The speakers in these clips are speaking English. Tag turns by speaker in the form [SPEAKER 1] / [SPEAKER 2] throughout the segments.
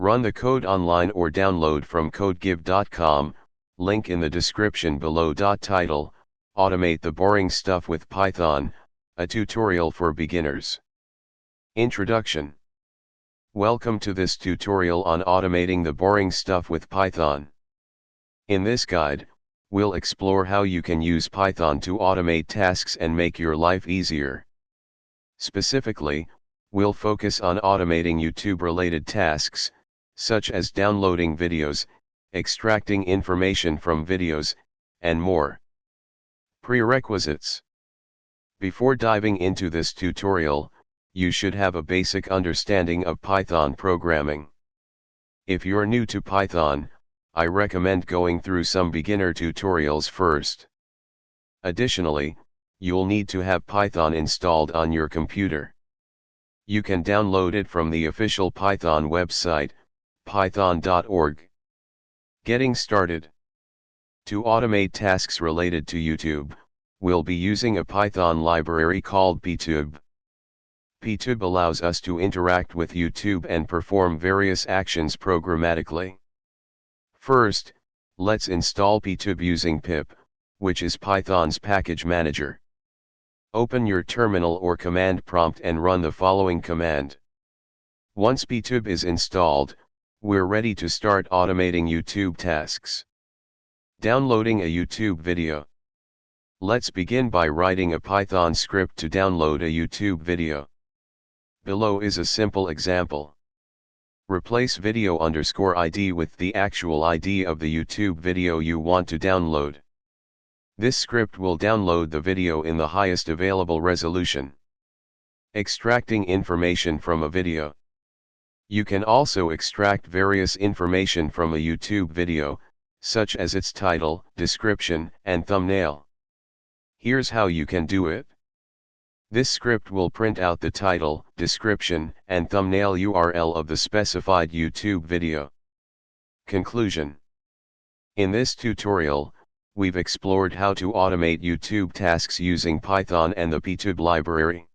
[SPEAKER 1] Run the code online or download from codegive.com, link in the description below. Title: Automate the Boring Stuff with Python, a tutorial for beginners. Introduction. Welcome to this tutorial on automating the boring stuff with Python. In this guide, we'll explore how you can use Python to automate tasks and make your life easier. Specifically, we'll focus on automating YouTube-related tasks, such as downloading videos, extracting information from videos, and more. Prerequisites. Before diving into this tutorial, you should have a basic understanding of Python programming. If you're new to Python, I recommend going through some beginner tutorials first. Additionally, you'll need to have Python installed on your computer. You can download it from the official Python website, python.org. Getting started. To automate tasks related to YouTube, we'll be using a Python library called pytube. Pytube allows us to interact with YouTube and perform various actions programmatically. First, let's install pytube using pip, which is Python's package manager. Open your terminal or command prompt and run the following command. Once pytube is installed, we're ready to start automating YouTube tasks. Downloading a YouTube video. Let's begin by writing a Python script to download a YouTube video. Below is a simple example. Replace video_ID with the actual ID of the YouTube video you want to download. This script will download the video in the highest available resolution. Extracting information from a video. You can also extract various information from a YouTube video, such as its title, description, and thumbnail. Here's how you can do it. This script will print out the title, description, and thumbnail URL of the specified YouTube video. Conclusion. In this tutorial, we've explored how to automate YouTube tasks using Python and the pytube library.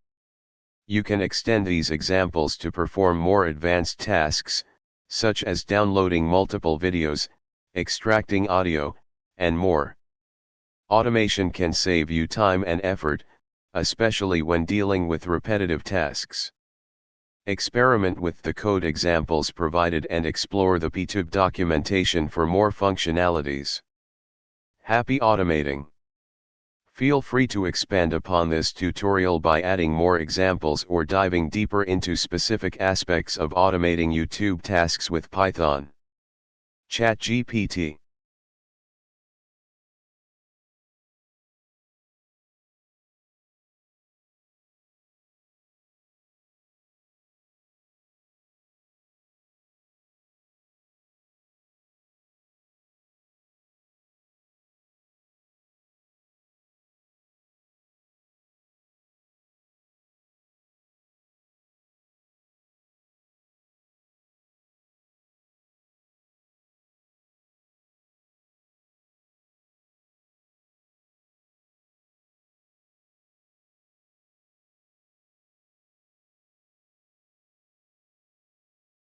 [SPEAKER 1] You can extend these examples to perform more advanced tasks, such as downloading multiple videos, extracting audio, and more. Automation can save you time and effort, especially when dealing with repetitive tasks. Experiment with the code examples provided and explore the pytube documentation for more functionalities. Happy automating! Feel free to expand upon this tutorial by adding more examples or diving deeper into specific aspects of automating YouTube tasks with Python. ChatGPT.